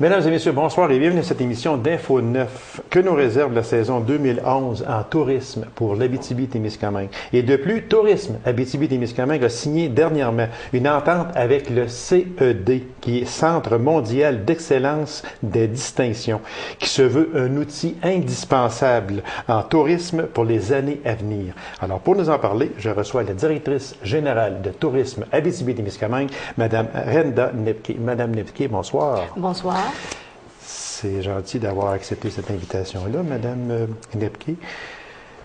Mesdames et messieurs, bonsoir et bienvenue à cette émission d'Info 9. Que nous réserve la saison 2011 en tourisme pour l'Abitibi-Témiscamingue? Et de plus, Tourisme Abitibi-Témiscamingue a signé dernièrement une entente avec le CED, qui est Centre mondial d'excellence des distinctions, qui se veut un outil indispensable en tourisme pour les années à venir. Alors, pour nous en parler, je reçois la directrice générale de Tourisme Abitibi-Témiscamingue, Mme Renda Nepke. Madame Nepke, bonsoir. Bonsoir. C'est gentil d'avoir accepté cette invitation-là, Madame Nepke.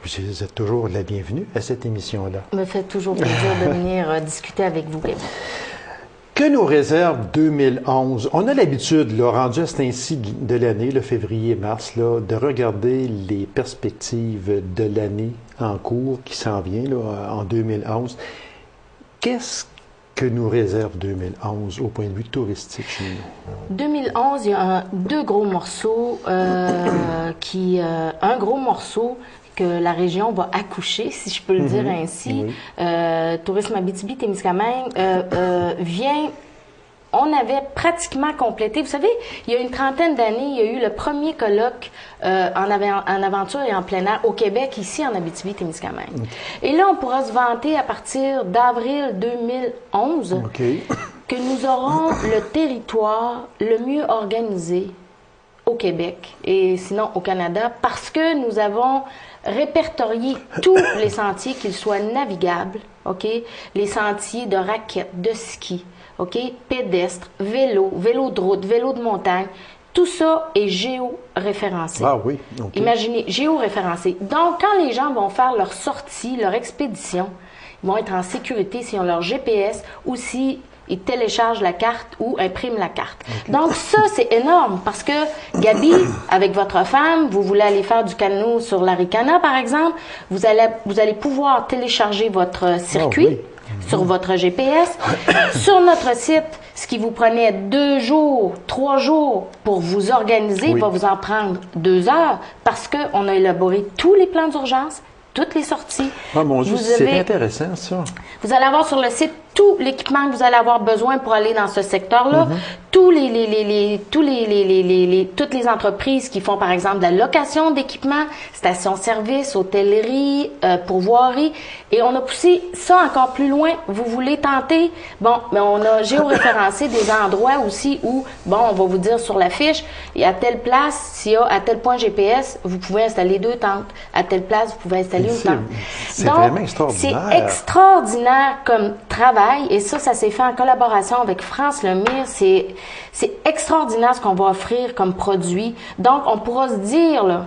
Vous êtes toujours la bienvenue à cette émission-là. Me fait toujours plaisir de venir discuter avec vous. Que nous réserve 2011? On a l'habitude, là, rendu à cet ainsi de l'année, le février-mars, là, de regarder les perspectives de l'année en cours qui s'en vient là, en 2011. Qu'est-ce que nous réserve 2011 au point de vue touristique chez nous? 2011, il y a deux gros morceaux, un gros morceau que la région va accoucher, si je peux le dire ainsi. Oui. Tourisme Abitibi-Témiscamingue vient... On avait pratiquement complété. Vous savez, il y a une trentaine d'années, il y a eu le premier colloque en aventure et en plein air au Québec, ici en Abitibi-Témiscamingue. Et là, on pourra se vanter à partir d'avril 2011 que nous aurons le territoire le mieux organisé au Québec et sinon au Canada parce que nous avons répertorié tous les sentiers, qu'ils soient navigables, les sentiers de raquettes, de ski, pédestres, vélo de route, vélo de montagne, tout ça est géoréférencé. Ah oui, Imaginez, géoréférencé. Donc, quand les gens vont faire leur sortie, leur expédition, ils vont être en sécurité s'ils ont leur GPS ou si ils téléchargent la carte ou impriment la carte. Donc ça, c'est énorme parce que, Gabi, avec votre femme, vous voulez aller faire du canot sur l'Aricana, par exemple, vous allez pouvoir télécharger votre circuit sur votre GPS. Sur notre site, ce qui vous prenait 2 jours, 3 jours pour vous organiser, va vous en prendre 2 heures parce qu'on a élaboré tous les plans d'urgence, toutes les sorties. Ah mon Dieu, c'est intéressant ça. Vous allez avoir sur le site tout l'équipement que vous allez avoir besoin pour aller dans ce secteur-là, toutes les entreprises qui font par exemple de la location d'équipements, stations-service, hôtellerie, pourvoirie, et on a poussé ça encore plus loin. Vous voulez tenter? Bon, mais on a géoréférencé des endroits aussi où, bon, on va vous dire sur la fiche, il y a telle place, s'il y a à tel point GPS, vous pouvez installer 2 tentes. À telle place, vous pouvez installer une tente. C'est vraiment extraordinaire. C'est extraordinaire comme travail. Et ça s'est fait en collaboration avec France Lemire. C'est extraordinaire ce qu'on va offrir comme produit. Donc, on pourra se dire, là,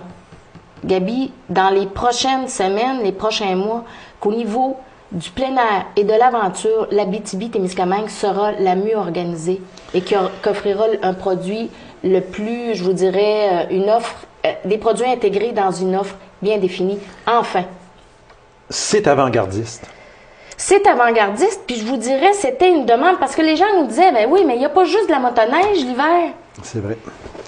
Gabi, dans les prochaines semaines, les prochains mois, qu'au niveau du plein air et de l'aventure, l'Abitibi-Témiscamingue sera la mieux organisée et qu'offrira un produit le plus, je vous dirais, une offre, des produits intégrés dans une offre bien définie. Enfin. C'est avant-gardiste. C'est avant-gardiste, puis je vous dirais, c'était une demande, parce que les gens nous disaient, ben oui, mais il n'y a pas juste de la motoneige l'hiver. C'est vrai.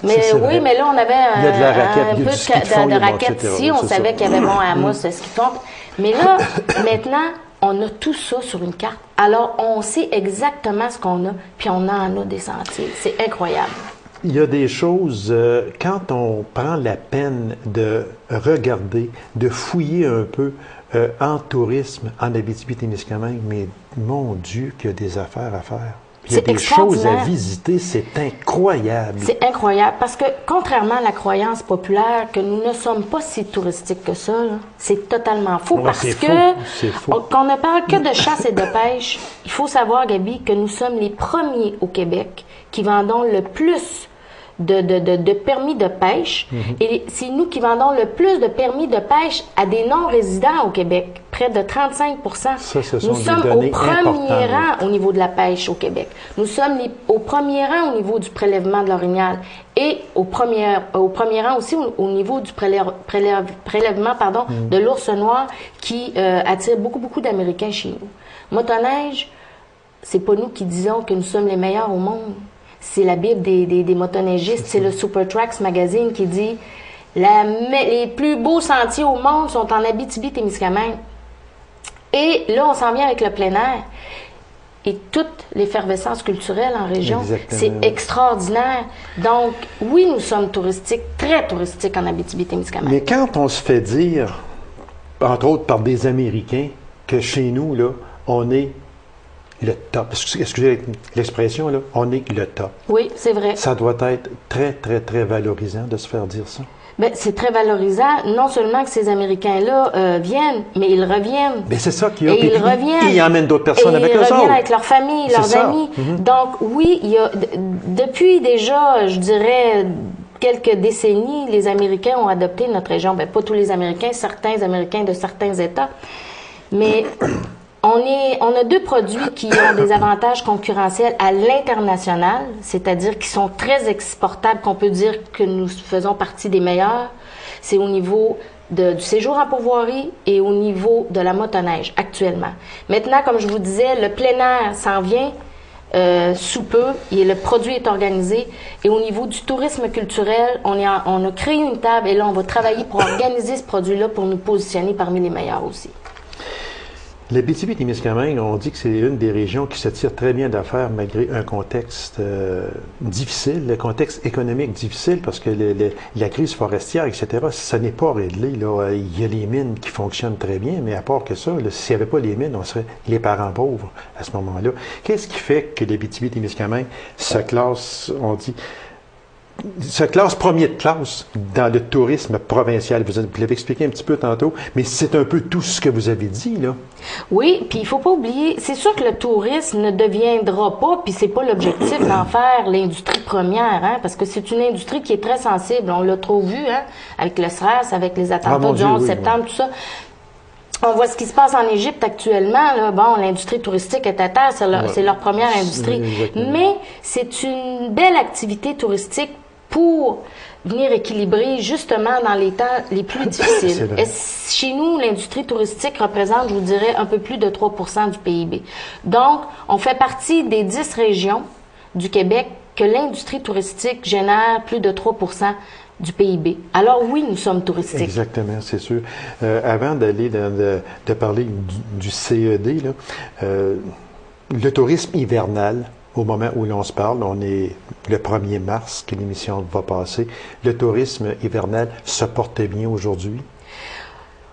Mais oui, mais là, on avait il y a de la raquette, un peu de raquettes ici, on savait qu'il y avait bon à Amos, ski de fond. Mais là, maintenant, on a tout ça sur une carte. Alors, on sait exactement ce qu'on a, puis on en a des sentiers. C'est incroyable. Il y a des choses, quand on prend la peine de regarder, de fouiller un peu en tourisme, en Abitibi-Témiscamingue, mais mon Dieu, qu'il y a des affaires à faire. Il y a des choses à visiter, c'est incroyable. C'est incroyable, parce que contrairement à la croyance populaire que nous ne sommes pas si touristiques que ça, c'est totalement faux, parce que qu'on ne parle que de chasse et de pêche. Il faut savoir, Gabi, que nous sommes les premiers au Québec qui vendons le plus de permis de pêche. Et c'est nous qui vendons le plus de permis de pêche à des non-résidents au Québec, près de 35 Nous sommes au premier rang au niveau de la pêche au Québec. Nous sommes au premier rang au niveau du prélèvement de l'orignal et au premier rang aussi au niveau du prélèvement de l'ours noir qui attire beaucoup d'Américains chez nous. Motoneige, c'est pas nous qui disons que nous sommes les meilleurs au monde. C'est la Bible des motoneigistes, c'est le Super Tracks Magazine qui dit les plus beaux sentiers au monde sont en Abitibi-Témiscamingue. Et là, on s'en vient avec le plein air. et toute l'effervescence culturelle en région. C'est extraordinaire. Donc, oui, nous sommes touristiques, très touristiques en Abitibi-Témiscamingue. Mais quand on se fait dire, entre autres par des Américains, que chez nous, là, on est le top. Excusez l'expression, là, on est le top. Oui, c'est vrai. Ça doit être très, très, très valorisant de se faire dire ça. Bien, c'est très valorisant, non seulement que ces Américains-là viennent, mais ils reviennent. Bien, c'est ça qu'il y a. Et ils reviennent. Ils emmènent d'autres personnes avec eux autres. Ils reviennent avec leur famille, leurs amis. Donc, oui, il y a, depuis déjà, je dirais, quelques décennies, les Américains ont adopté notre région. Bien, pas tous les Américains, certains Américains de certains États. Mais on a deux produits qui ont des avantages concurrentiels à l'international, c'est-à-dire qui sont très exportables, qu'on peut dire que nous faisons partie des meilleurs. C'est au niveau du séjour en pourvoirie et au niveau de la motoneige actuellement. Maintenant, comme je vous disais, le plein air s'en vient sous peu et le produit est organisé. Et au niveau du tourisme culturel, on a créé une table et là, on va travailler pour organiser ce produit-là pour nous positionner parmi les meilleurs aussi. L'Abitibi-Témiscamingue, on dit que c'est une des régions qui se tire très bien d'affaires malgré un contexte difficile, le contexte économique difficile, parce que la crise forestière, etc., ça n'est pas réglé. Là. Il y a les mines qui fonctionnent très bien, mais à part que ça, s'il n'y avait pas les mines, on serait les parents pauvres à ce moment-là. Qu'est-ce qui fait que l'Abitibi-Témiscamingue se classe, on dit, se classe premier de classe dans le tourisme provincial? Vous l'avez expliqué un petit peu tantôt, mais c'est un peu tout ce que vous avez dit, là. Oui, puis il faut pas oublier, c'est sûr que le tourisme ne deviendra pas, puis c'est pas l'objectif d'en faire l'industrie première, hein, parce que c'est une industrie qui est très sensible. On l'a trop vu, hein, avec le SRAS, avec les attentats du 11 septembre, tout ça. On voit ce qui se passe en Égypte actuellement. Là. Bon, l'industrie touristique est à terre, c'est leur première industrie. Mais c'est une belle activité touristique pour venir équilibrer justement dans les temps les plus difficiles. Et chez nous, l'industrie touristique représente, je vous dirais, un peu plus de 3% du PIB. Donc, on fait partie des 10 régions du Québec que l'industrie touristique génère plus de 3% du PIB. Alors oui, nous sommes touristiques. Exactement, c'est sûr. Avant d'aller de parler du CED, là, le tourisme hivernal, au moment où l'on se parle, on est le 1er mars que l'émission va passer. Le tourisme hivernal se porte bien aujourd'hui?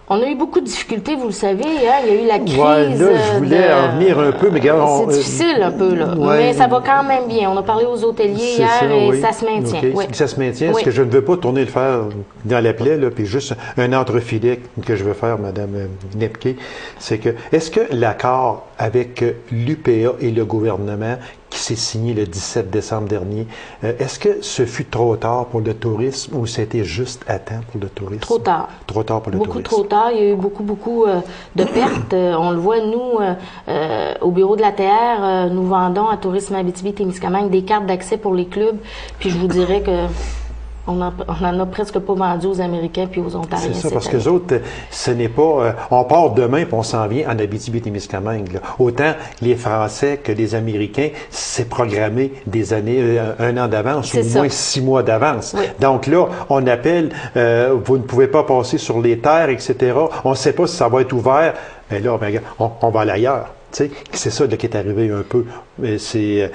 On a eu beaucoup de difficultés, vous le savez, hein? Il y a eu la crise. Ouais, là, je voulais en venir un peu, mais regarde, c'est difficile un peu, là. Ouais, mais ça va quand même bien. On a parlé aux hôteliers hier ça, et ça se maintient. Okay. Oui. Ça se maintient. Ce que je ne veux pas tourner le fer dans la plaie, là, puis juste un entrefilet que je veux faire, Mme Nepke, c'est que, est-ce que l'accord avec l'UPA et le gouvernement qui s'est signé le 17 décembre dernier, est-ce que ce fut trop tard pour le tourisme ou c'était juste à temps pour le tourisme? Trop tard. Trop tard pour le tourisme. Beaucoup trop tard. Il y a eu beaucoup de pertes. On le voit, nous, au bureau de l'ATR, nous vendons à Tourisme Abitibi-Témiscamingue des cartes d'accès pour les clubs. Puis je vous dirais que on en a presque pas vendu aux Américains puis aux Ontariens. C'est ça, parce que les autres, ce n'est pas... on part demain puis on s'en vient en Abitibi-Témiscamingue. Autant les Français que les Américains, c'est programmé des années, un an d'avance, ou au moins 6 mois d'avance. Oui. Donc là, on appelle, vous ne pouvez pas passer sur les terres, etc. On ne sait pas si ça va être ouvert. Mais là, on va aller ailleurs. Tu sais, c'est ça là, qui est arrivé un peu. C'est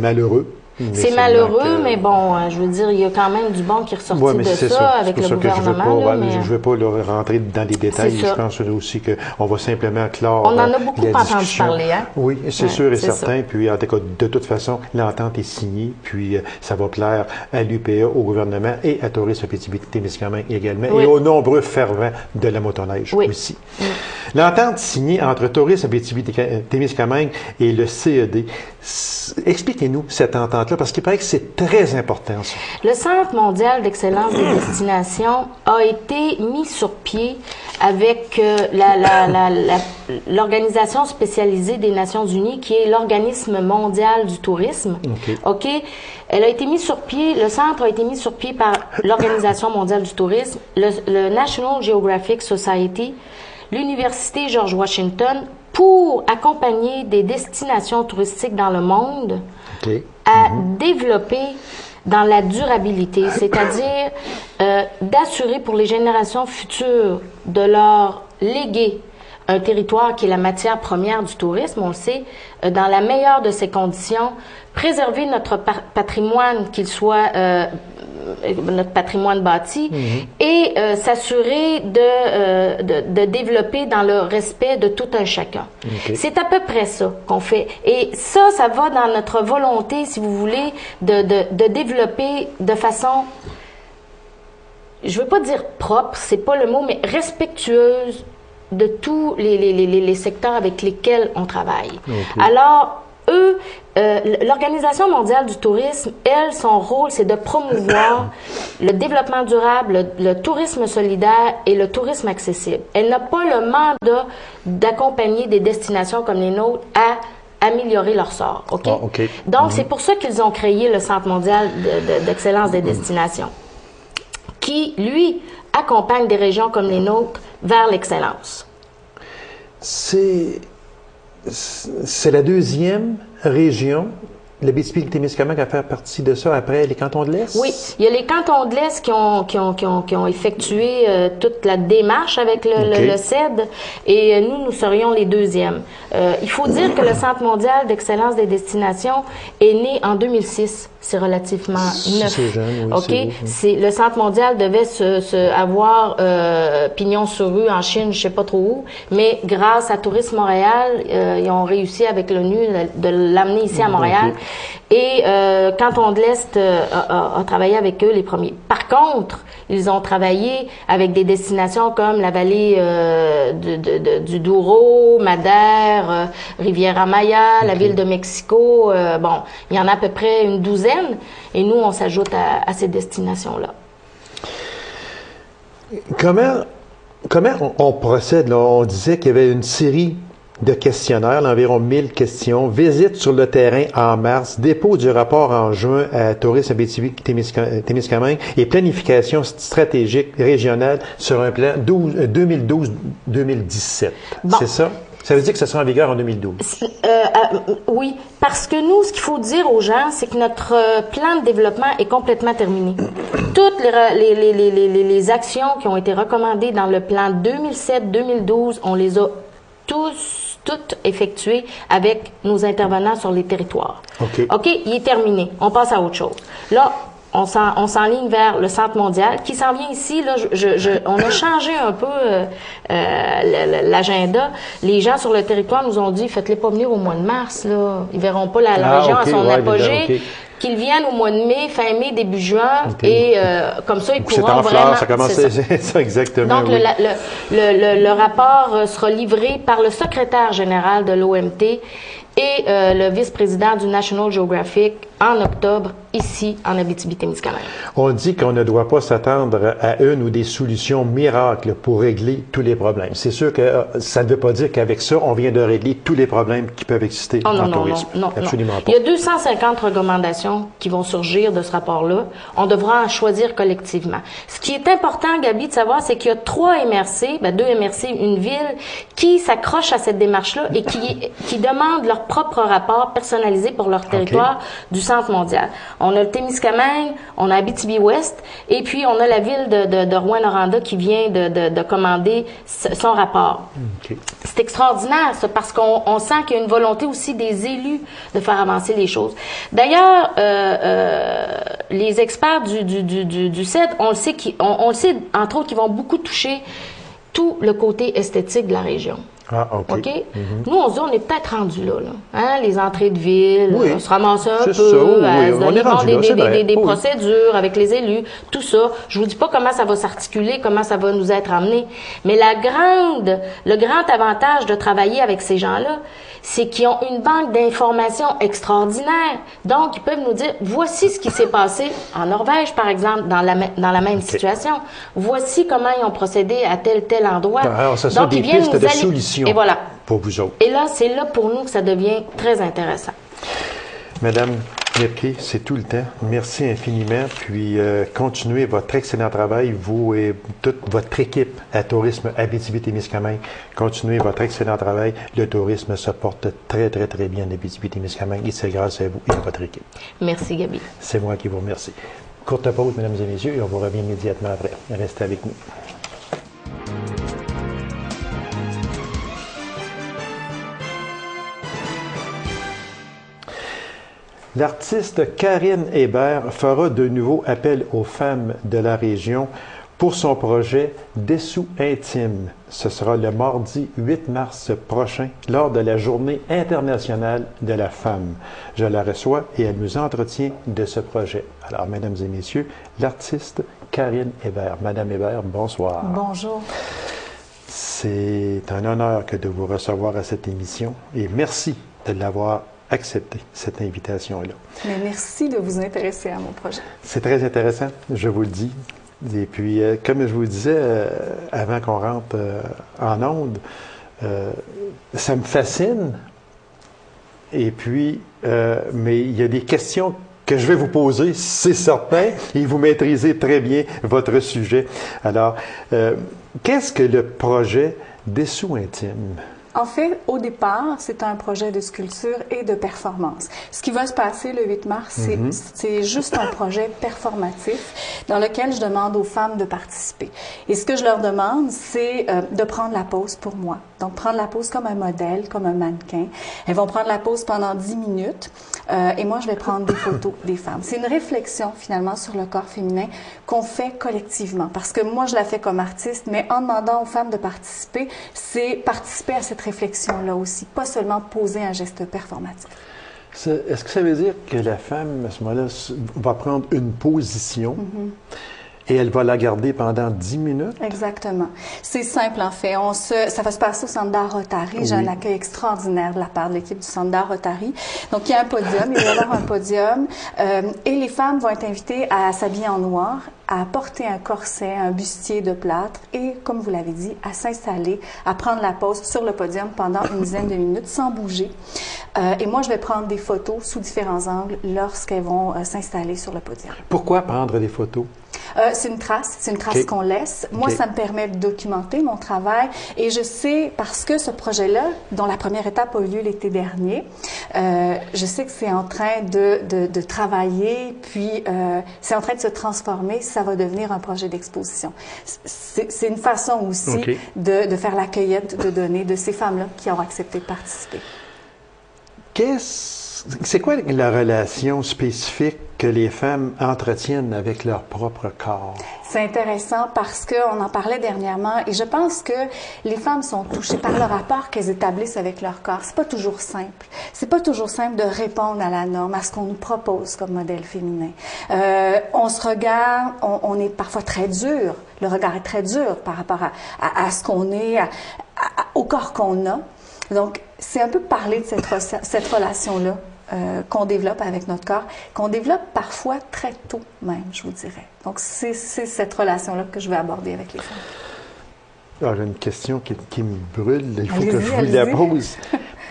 malheureux. C'est malheureux, mais bon, je veux dire, il y a quand même du bon qui est ressorti de ça avec le gouvernement. Je ne veux pas rentrer dans les détails. Je pense aussi qu'on va simplement clore on en a beaucoup entendu parler, hein? Oui, c'est sûr et certain. Puis, en tout cas, de toute façon, l'entente est signée. Puis, ça va plaire à l'UPA, au gouvernement et à Tourisme Abitibi-Témiscamingue également. Oui. Et aux nombreux fervents de la motoneige aussi. Oui. L'entente signée entre Tourisme Abitibi-Témiscamingue et le CED, expliquez-nous cette entente parce qu'il paraît que c'est très important, ça. Le Centre mondial d'excellence des destinations a été mis sur pied avec l'Organisation spécialisée des Nations unies, qui est l'organisme mondial du tourisme. OK? Elle a été mise sur pied, le centre a été mis sur pied par l'Organisation mondiale du tourisme, le National Geographic Society, l'Université George Washington, pour accompagner des destinations touristiques dans le monde à développer dans la durabilité, c'est-à-dire d'assurer pour les générations futures de leur léguer un territoire qui est la matière première du tourisme, on le sait, dans la meilleure de ses conditions, préserver notre patrimoine, qu'il soit notre patrimoine bâti, et s'assurer de développer dans le respect de tout un chacun. C'est à peu près ça qu'on fait. Et ça va dans notre volonté, si vous voulez, de développer de façon, je veux pas dire propre, c'est pas le mot, mais respectueuse de tous les secteurs avec lesquels on travaille. Alors, eux, l'Organisation mondiale du tourisme, elle, son rôle, c'est de promouvoir le développement durable, le tourisme solidaire et le tourisme accessible. Elle n'a pas le mandat d'accompagner des destinations comme les nôtres à améliorer leur sort. Donc, c'est pour ça qu'ils ont créé le Centre mondial d'excellence des destinations, qui, lui, accompagne des régions comme les nôtres vers l'excellence. C'est la deuxième région, l'Abitibi-Témiscamingue, à faire partie de ça après les cantons de l'Est? Oui, il y a les cantons de l'Est qui ont effectué toute la démarche avec le CED et nous serions les deuxièmes. Il faut dire que le Centre mondial d'excellence des destinations est né en 2006. C'est relativement neuf. C'est jeune, oui. Le Centre mondial devait avoir pignon sur rue en Chine, je sais pas trop où, mais grâce à Tourisme Montréal, ils ont réussi avec l'ONU de l'amener ici à Montréal. Et Canton de l'Est a travaillé avec eux les premiers. Par contre, ils ont travaillé avec des destinations comme la vallée du Douro, Madère, Riviera-Maya, la ville de Mexico. Bon, il y en a à peu près une douzaine. Et nous, on s'ajoute à ces destinations-là. Comment on procède? Là? On disait qu'il y avait une série de questionnaires, environ 1000 questions, visite sur le terrain en mars, dépôt du rapport en juin à Tourisme Abitibi-Témiscamingue et planification stratégique régionale sur un plan 2012-2017. Bon. C'est ça? Ça veut dire que ça sera en vigueur en 2012? Oui, parce que nous, ce qu'il faut dire aux gens, c'est que notre plan de développement est complètement terminé. Toutes les actions qui ont été recommandées dans le plan 2007-2012, on les a toutes effectuées avec nos intervenants sur les territoires. OK, il est terminé. On passe à autre chose. Là, on s'enligne vers le Centre mondial qui s'en vient ici. Là, on a changé un peu l'agenda. Les gens sur le territoire nous ont dit, faites-les pas venir au mois de mars. Là. Ils verront pas la région à son apogée. Qu'ils viennent au mois de mai, fin mai, début juin, et comme ça, ils pourront vraiment... Ça commence, c'est ça exactement. Donc, le rapport sera livré par le secrétaire général de l'OMT et le vice-président du National Geographic en octobre, ici, en Abitibi-Témiscamingue. On dit qu'on ne doit pas s'attendre à une ou des solutions miracles pour régler tous les problèmes. C'est sûr que ça ne veut pas dire qu'avec ça, on vient de régler tous les problèmes qui peuvent exister en tourisme. Non. Absolument pas. Il y a 250 recommandations qui vont surgir de ce rapport-là. On devra en choisir collectivement. Ce qui est important, Gabi, de savoir, c'est qu'il y a 3 MRC, 2 MRC, une ville, qui s'accrochent à cette démarche-là et qui demandent leur propre rapport personnalisé pour leur territoire du Centre mondial. On a le Témiscamingue, on a Abitibi-Ouest, et puis on a la ville de Rouyn-Noranda qui vient de commander son rapport. C'est extraordinaire, ça, parce qu'on sent qu'il y a une volonté aussi des élus de faire avancer les choses. D'ailleurs, les experts du CED, on le sait, entre autres, qu'ils vont beaucoup toucher tout le côté esthétique de la région. OK? Nous, on se dit, on est peut-être rendu là. Hein? Les entrées de ville, on se ramasse un peu, des procédures avec les élus, tout ça. Je vous dis pas comment ça va s'articuler, comment ça va nous être amené. Mais le grand avantage de travailler avec ces gens-là, c'est qu'ils ont une banque d'informations extraordinaire. Donc, ils peuvent nous dire, voici ce qui s'est passé en Norvège, par exemple, dans la même situation. Voici comment ils ont procédé à tel endroit. Alors, ça sont des pistes de solutions pour vous autres. Et là, c'est là pour nous que ça devient très intéressant. Madame Lepke, c'est tout le temps. Merci infiniment. Puis, continuez votre excellent travail, vous et toute votre équipe à Tourisme Abitibi-Témiscamingue. Continuez votre excellent travail. Le tourisme se porte très, très, très bien en Abitibi-Témiscamingue et c'est grâce à vous et à votre équipe. Merci, Gabi. C'est moi qui vous remercie. Courte pause, mesdames et messieurs, et on vous revient immédiatement après. Restez avec nous. L'artiste Karine Hébert fera de nouveau appel aux femmes de la région pour son projet Dessous intime. Ce sera le mardi 8 mars prochain, lors de la Journée internationale de la femme. Je la reçois et elle nous entretient de ce projet. Alors, mesdames et messieurs, l'artiste Karine Hébert. Madame Hébert, bonsoir. Bonjour. C'est un honneur que de vous recevoir à cette émission et merci de l'avoir accepté, cette invitation-là. Mais merci de vous intéresser à mon projet. C'est très intéressant, je vous le dis. Et puis, comme je vous le disais avant qu'on rentre en onde, ça me fascine. Et puis, mais il y a des questions que je vais vous poser, c'est certain, et vous maîtrisez très bien votre sujet. Alors, qu'est-ce que le projet Dessous intime? En fait, au départ, c'est un projet de sculpture et de performance. Ce qui va se passer le 8 mars, c'est juste un projet performatif dans lequel je demande aux femmes de participer. Et ce que je leur demande, c'est de prendre la pose pour moi. Donc, prendre la pose comme un modèle, comme un mannequin. Elles vont prendre la pose pendant 10 minutes et moi, je vais prendre des photos des femmes. C'est une réflexion, finalement, sur le corps féminin qu'on fait collectivement. Parce que moi, je la fais comme artiste, mais en demandant aux femmes de participer, c'est participer à cette réflexion-là aussi, pas seulement poser un geste performatif. Est-ce que ça veut dire que la femme, à ce moment-là, va prendre une position et elle va la garder pendant 10 minutes? Exactement. C'est simple, en fait. Ça va se passer au Centre d'art Rotary. J'ai un accueil extraordinaire de la part de l'équipe du Centre d'art Rotary. Donc, il y a un podium, il va y avoir un podium, et les femmes vont être invitées à s'habiller en noir, à porter un corset, un bustier de plâtre et, comme vous l'avez dit, à s'installer, à prendre la pose sur le podium pendant une dizaine de minutes sans bouger. Et moi, je vais prendre des photos sous différents angles lorsqu'elles vont s'installer sur le podium. Pourquoi prendre des photos? C'est une trace qu'on laisse. Moi, ça me permet de documenter mon travail et je sais, parce que ce projet-là, dont la première étape a eu lieu l'été dernier, je sais que c'est en train de travailler, puis c'est en train de se transformer, ça va devenir un projet d'exposition. C'est une façon aussi de faire la cueillette de données de ces femmes-là qui ont accepté de participer. C'est quoi la relation spécifique que les femmes entretiennent avec leur propre corps? C'est intéressant parce qu'on en parlait dernièrement et je pense que les femmes sont touchées par le rapport qu'elles établissent avec leur corps. C'est pas toujours simple. C'est pas toujours simple de répondre à la norme, à ce qu'on nous propose comme modèle féminin. On se regarde, on est parfois très dur. Le regard est très dur par rapport à ce qu'on est, au corps qu'on a. Donc, c'est un peu parler de cette relation-là qu'on développe avec notre corps, qu'on développe parfois très tôt même, je vous dirais. Donc, c'est cette relation-là que je vais aborder avec les femmes. Alors, j'ai une question qui me brûle. Il faut que je vous la pose.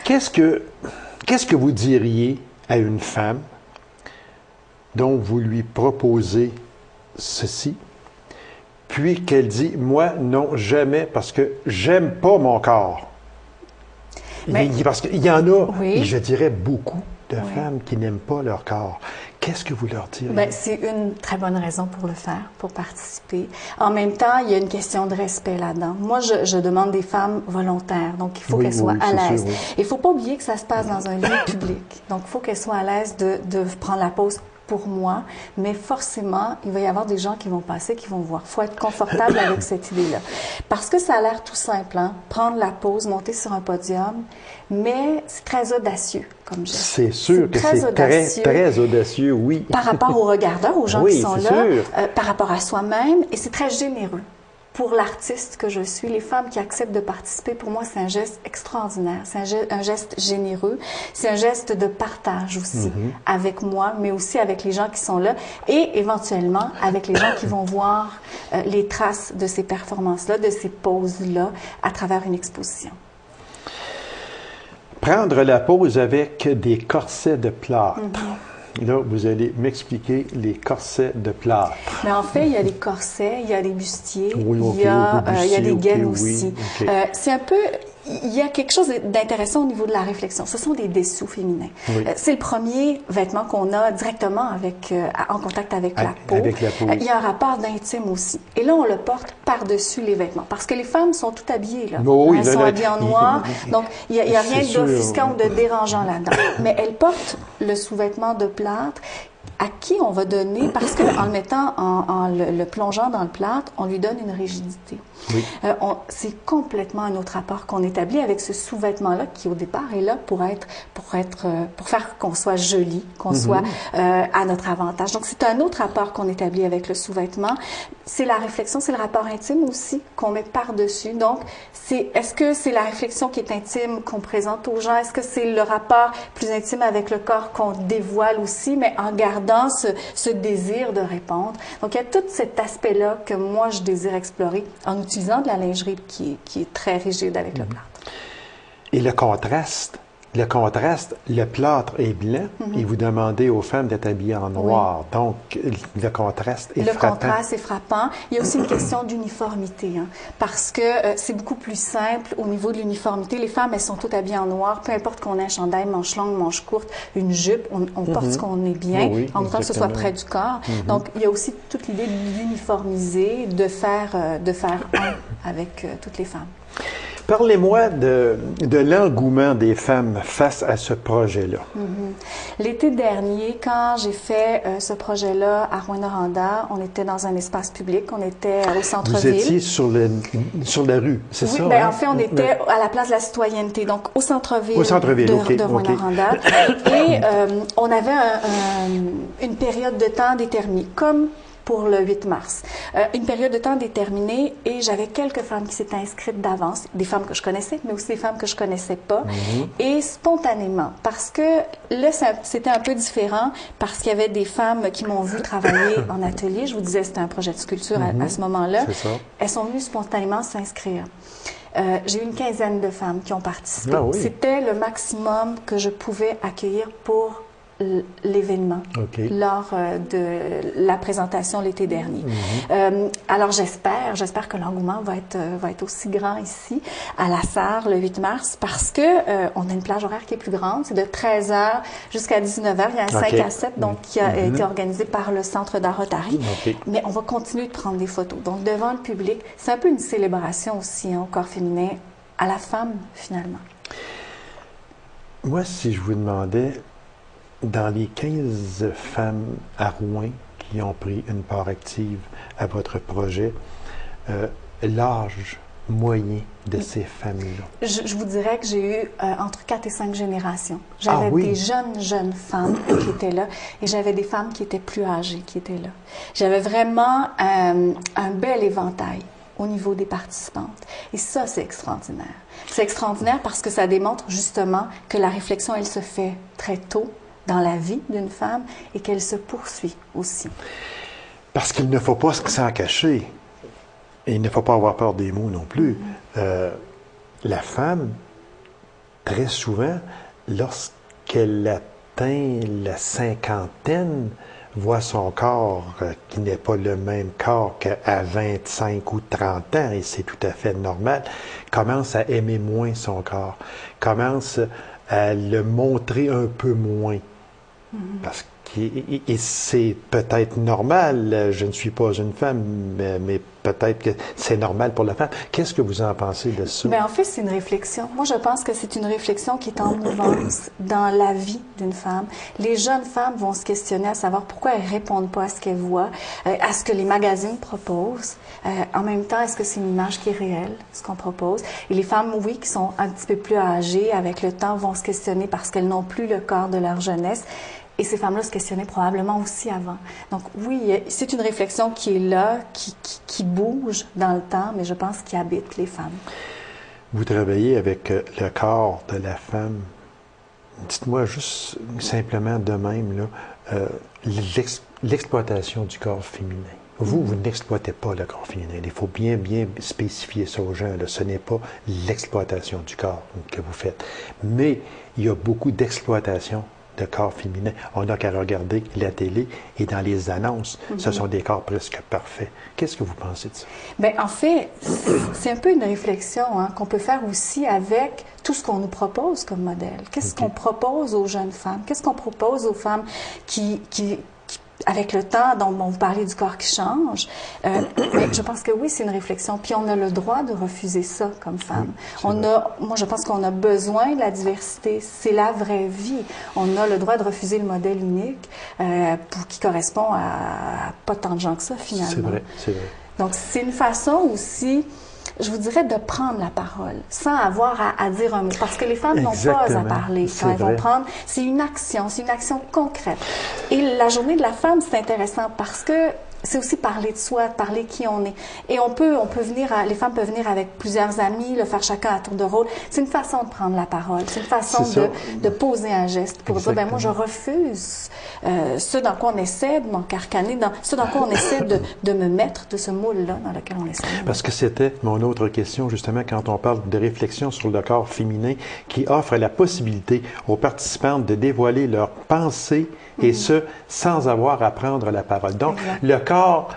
Qu'est-ce que vous diriez à une femme dont vous lui proposez ceci, puis qu'elle dit « Moi, non, jamais, parce que j'aime pas mon corps ». Parce qu'il y en a, et je dirais beaucoup, de femmes qui n'aiment pas leur corps. Qu'est-ce que vous leur direz? C'est une très bonne raison pour le faire, pour participer. En même temps, il y a une question de respect là-dedans. Moi, je demande des femmes volontaires, donc il faut qu'elles soient à l'aise. Il ne faut pas oublier que ça se passe dans un lieu public. Donc, il faut qu'elles soient à l'aise de prendre la pause pour moi, mais forcément, il va y avoir des gens qui vont passer, qui vont voir. Il faut être confortable avec cette idée-là. Parce que ça a l'air tout simple, hein? Prendre la pause, monter sur un podium, mais c'est très audacieux comme geste. C'est sûr que c'est très audacieux, oui. Par rapport aux regardeurs, aux gens qui sont là, par rapport à soi-même, et c'est très généreux. Pour l'artiste que je suis, les femmes qui acceptent de participer, pour moi, c'est un geste extraordinaire. C'est un geste généreux. C'est un geste de partage aussi avec moi, mais aussi avec les gens qui sont là et éventuellement avec les gens qui vont voir les traces de ces performances-là, de ces poses-là à travers une exposition. Prendre la pose avec des corsets de plâtre. Là, vous allez m'expliquer les corsets de plâtre. Mais en fait, il y a des corsets, il y a des bustiers, il y a des gaines aussi. C'est un peu... il y a quelque chose d'intéressant au niveau de la réflexion. Ce sont des dessous féminins. Oui. C'est le premier vêtement qu'on a directement en contact avec la peau. Avec la peau. Il y a un rapport d'intime aussi. Et là, on le porte par-dessus les vêtements. Parce que les femmes sont toutes habillées, là. Oui, elles sont habillées en noir. Donc, il n'y a rien d'offusquant ou de dérangeant là-dedans. Mais elles portent le sous-vêtement de plâtre à qui on va donner, parce qu'en le mettant, en le plongeant dans le plâtre, on lui donne une rigidité. Oui. C'est complètement un autre rapport qu'on établit avec ce sous-vêtement-là qui, au départ, est là pour faire qu'on soit joli, qu'on soit à notre avantage. Donc, c'est un autre rapport qu'on établit avec le sous-vêtement. C'est la réflexion, c'est le rapport intime aussi qu'on met par-dessus. Donc, est-ce que c'est la réflexion qui est intime qu'on présente aux gens? Est-ce que c'est le rapport plus intime avec le corps qu'on dévoile aussi, mais en gardant ce désir de répondre? Donc, il y a tout cet aspect-là que moi, je désire explorer en utilisant de la lingerie qui est très rigide avec le plâtre. Et le contraste, le plâtre est blanc et vous demandez aux femmes d'être habillées en noir. Oui. Donc, le contraste est frappant. Le contraste est frappant. Il y a aussi une question d'uniformité, parce que c'est beaucoup plus simple au niveau de l'uniformité. Les femmes, elles sont toutes habillées en noir, peu importe qu'on ait un chandail, manche longue, manche courte, une jupe, on porte ce qu'on est bien, en autant que ce soit près du corps. Donc, il y a aussi toute l'idée d'uniformiser, de faire un avec toutes les femmes. Parlez-moi de l'engouement des femmes face à ce projet-là. L'été dernier, quand j'ai fait ce projet-là à Rouyn-Noranda, on était dans un espace public, on était au centre-ville. Vous étiez sur la rue, c'est ça? Oui, en fait, on était à la place de la citoyenneté, donc au centre-ville de Rouyn-Noranda. Et on avait une période de temps déterminée, comme pour le 8 mars. Une période de temps déterminée et j'avais quelques femmes qui s'étaient inscrites d'avance, des femmes que je connaissais, mais aussi des femmes que je connaissais pas. Et spontanément, parce que là, c'était un peu différent, parce qu'il y avait des femmes qui m'ont vu travailler en atelier. Je vous disais, c'était un projet de sculpture à ce moment-là. Elles sont venues spontanément s'inscrire. J'ai eu une quinzaine de femmes qui ont participé. Ah, oui. C'était le maximum que je pouvais accueillir pour l'événement lors de la présentation l'été dernier. Alors j'espère que l'engouement va être aussi grand ici à la Sarre le 8 mars parce que on a une plage horaire qui est plus grande, c'est de 13h jusqu'à 19h, il y a un 5 à 7 donc qui a été organisé par le Centre d'art Rotary. Mais on va continuer de prendre des photos. Donc devant le public, c'est un peu une célébration aussi au corps féminin, à la femme finalement. Moi, si je vous demandais dans les 15 femmes à Rouyn qui ont pris une part active à votre projet, l'âge moyen de ces femmes-là? Je vous dirais que j'ai eu entre 4 et 5 générations. J'avais des jeunes femmes qui étaient là et j'avais des femmes qui étaient plus âgées qui étaient là. J'avais vraiment un bel éventail au niveau des participantes. Et ça, c'est extraordinaire. C'est extraordinaire parce que ça démontre justement que la réflexion, elle se fait très tôt dans la vie d'une femme et qu'elle se poursuit aussi. Parce qu'il ne faut pas s'en cacher. Et il ne faut pas avoir peur des mots non plus. La femme, très souvent, lorsqu'elle atteint la cinquantaine, voit son corps qui n'est pas le même corps qu'à 25 ou 30 ans, et c'est tout à fait normal, commence à aimer moins son corps, commence à le montrer un peu moins. Parce que c'est peut-être normal, je ne suis pas une femme, mais peut-être que c'est normal pour la femme. Qu'est-ce que vous en pensez de ça? Bien, en fait, c'est une réflexion. Moi, je pense que c'est une réflexion qui est en mouvance dans la vie d'une femme. Les jeunes femmes vont se questionner à savoir pourquoi elles ne répondent pas à ce qu'elles voient, à ce que les magazines proposent. En même temps, est-ce que c'est une image qui est réelle, ce qu'on propose? Et les femmes, oui, qui sont un petit peu plus âgées, avec le temps, vont se questionner parce qu'elles n'ont plus le corps de leur jeunesse. Et ces femmes-là se questionnaient probablement aussi avant. Donc oui, c'est une réflexion qui est là, qui bouge dans le temps, mais je pense qu'il habite les femmes. Vous travaillez avec le corps de la femme. Dites-moi juste simplement de même, là, l'exploitation du corps féminin. Vous n'exploitez pas le corps féminin. Il faut bien spécifier ça aux gens. Là. Ce n'est pas l'exploitation du corps que vous faites. Mais il y a beaucoup d'exploitation de corps féminin. On n'a qu'à regarder la télé et dans les annonces, ce sont des corps presque parfaits. Qu'est-ce que vous pensez de ça? Bien, en fait, c'est un peu une réflexion qu'on peut faire aussi avec tout ce qu'on nous propose comme modèle. Qu'est-ce qu'on propose aux jeunes femmes? Qu'est-ce qu'on propose aux femmes qui avec le temps, dont vous parlez du corps qui change, mais je pense que oui, c'est une réflexion. Puis on a le droit de refuser ça comme femme. Moi, je pense qu'on a besoin de la diversité. C'est la vraie vie. On a le droit de refuser le modèle unique qui correspond à pas tant de gens que ça, finalement. C'est vrai, c'est vrai. Donc, c'est une façon aussi, je vous dirais, de prendre la parole, sans avoir à dire un mot. Parce que les femmes n'ont pas à parler quand elles vont prendre. C'est une action concrète. Et la journée de la femme, c'est intéressant parce que c'est aussi parler de soi, parler qui on est. Et on peut venir, les femmes peuvent venir avec plusieurs amis, le faire chacun à tour de rôle. C'est une façon de prendre la parole. C'est une façon de poser un geste pour dire, ben moi, je refuse ce dans quoi on essaie de m'encarcaner, ce dans quoi on essaie de me mettre, de ce moule-là dans lequel on essaie. Parce que c'était mon autre question, justement, quand on parle de réflexion sur le corps féminin qui offre la possibilité aux participantes de dévoiler leurs pensées et ce, sans avoir à prendre la parole. Donc, le corps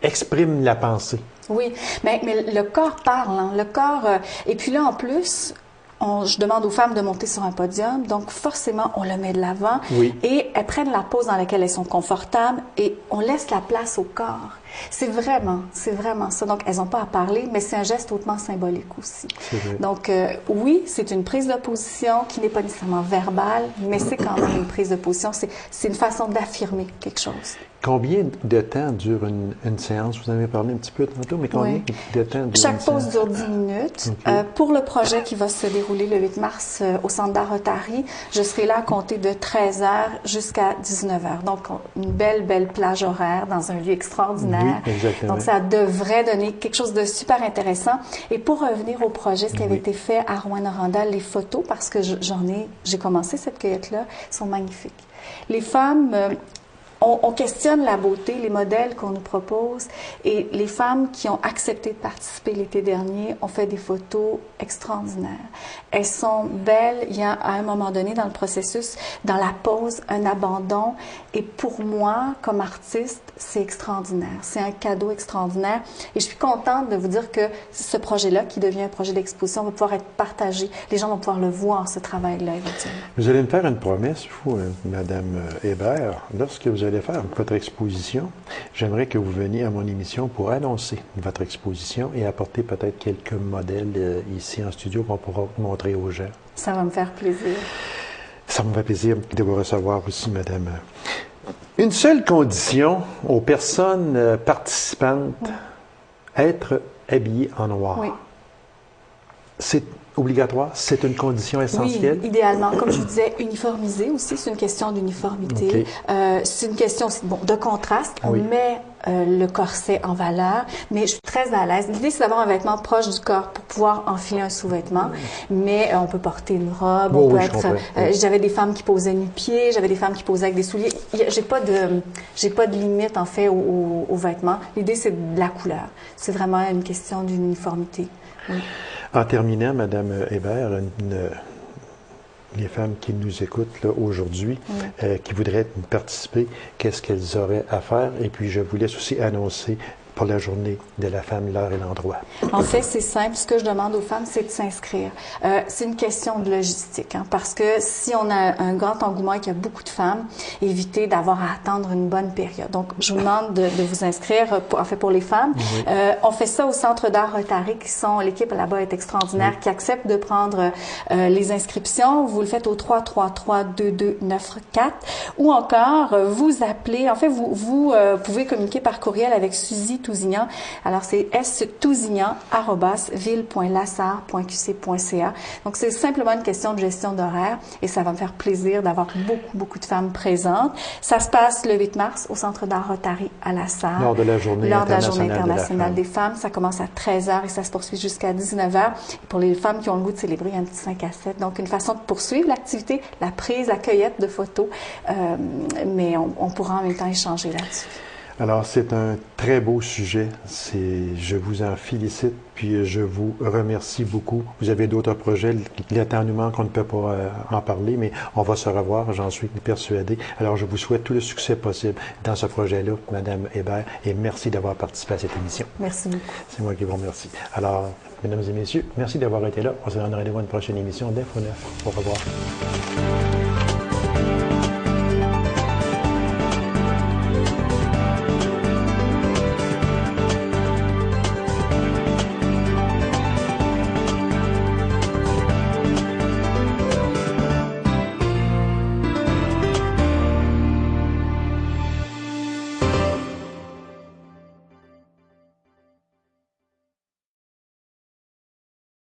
exprime la pensée. Oui, mais le corps parle. Hein. Le corps... et puis là, en plus... je demande aux femmes de monter sur un podium, donc forcément, on le met de l'avant et elles prennent la pose dans laquelle elles sont confortables et on laisse la place au corps. C'est vraiment ça. Donc, elles n'ont pas à parler, mais c'est un geste hautement symbolique aussi. Donc, oui, c'est une prise de position qui n'est pas nécessairement verbale, mais c'est quand même une prise de position. C'est une façon d'affirmer quelque chose. Combien de temps dure une séance? Vous en avez parlé un petit peu tantôt, mais combien de temps dure Chaque pause dure 10 minutes. Pour le projet qui va se dérouler le 8 mars au Centre d'art Rotary, je serai là à compter de 13h jusqu'à 19h. Donc, une belle plage horaire dans un lieu extraordinaire. Donc, ça devrait donner quelque chose de super intéressant. Et pour revenir au projet, ce qui avait été fait à Rouyn-Noranda, les photos, parce que j'ai commencé cette cueillette-là, sont magnifiques. Les femmes... On questionne la beauté, les modèles qu'on nous propose et les femmes qui ont accepté de participer l'été dernier ont fait des photos extraordinaires. Elles sont belles. Il y a à un moment donné dans le processus, dans la pose, un abandon et pour moi, comme artiste, c'est extraordinaire. C'est un cadeau extraordinaire et je suis contente de vous dire que ce projet-là, qui devient un projet d'exposition, va pouvoir être partagé. Les gens vont pouvoir le voir, ce travail-là, éventuellement. Vous allez me faire une promesse, vous, Madame Hébert, lorsque vous allez faire votre exposition, j'aimerais que vous veniez à mon émission pour annoncer votre exposition et apporter peut-être quelques modèles ici en studio qu'on pourra montrer aux gens. Ça va me faire plaisir. Ça me fait plaisir de vous recevoir aussi, Madame. Une seule condition aux personnes participantes, être habillées en noir. Oui. C'est obligatoire? C'est une condition essentielle? Oui, idéalement. Comme je vous disais, uniformiser aussi, c'est une question d'uniformité. C'est une aussi, de contraste. On met le corset en valeur, mais je suis très à l'aise. L'idée, c'est d'avoir un vêtement proche du corps pour pouvoir enfiler un sous-vêtement, mais on peut porter une robe, on peut être... j'avais des femmes qui posaient nu-pieds, j'avais des femmes qui posaient avec des souliers. J'ai pas de limite, en fait, aux vêtements. L'idée, c'est de la couleur. C'est vraiment une question d'une uniformité. Oui. En terminant, Madame Hébert, les femmes qui nous écoutent aujourd'hui, qui voudraient participer, qu'est-ce qu'elles auraient à faire? Et puis, je vous laisse aussi annoncer pour la journée de la femme, l'heure et l'endroit. En fait, c'est simple. Ce que je demande aux femmes, c'est de s'inscrire. C'est une question de logistique, parce que si on a un grand engouement et qu'il y a beaucoup de femmes, évitez d'avoir à attendre une bonne période. Donc, je vous demande de vous inscrire, pour les femmes. On fait ça au Centre d'art Rotary, l'équipe là-bas est extraordinaire, qui accepte de prendre les inscriptions. Vous le faites au 333-2294 ou encore, vous appelez, en fait, vous pouvez communiquer par courriel avec Suzy Tousignan. Alors, c'est stousignan@ville.lassar.qc.ca. Donc, c'est simplement une question de gestion d'horaire et ça va me faire plaisir d'avoir beaucoup de femmes présentes. Ça se passe le 8 mars au Centre d'art Rotary à Lassar. Lors de la Journée internationale des femmes. Ça commence à 13h et ça se poursuit jusqu'à 19h. Et pour les femmes qui ont le goût de célébrer, il y a un petit 5 à 7. Donc, une façon de poursuivre l'activité, la prise, la cueillette de photos, mais on pourra en même temps échanger là-dessus. Alors, c'est un très beau sujet. Je vous en félicite, puis je vous remercie beaucoup. Vous avez d'autres projets. Le temps nous manque, on ne peut pas en parler, mais on va se revoir, j'en suis persuadé. Alors, je vous souhaite tout le succès possible dans ce projet-là, Madame Hébert, et merci d'avoir participé à cette émission. Merci beaucoup. C'est moi qui vous remercie. Alors, mesdames et messieurs, merci d'avoir été là. On se donne rendez-vous à une prochaine émission d'Info 9. Au revoir.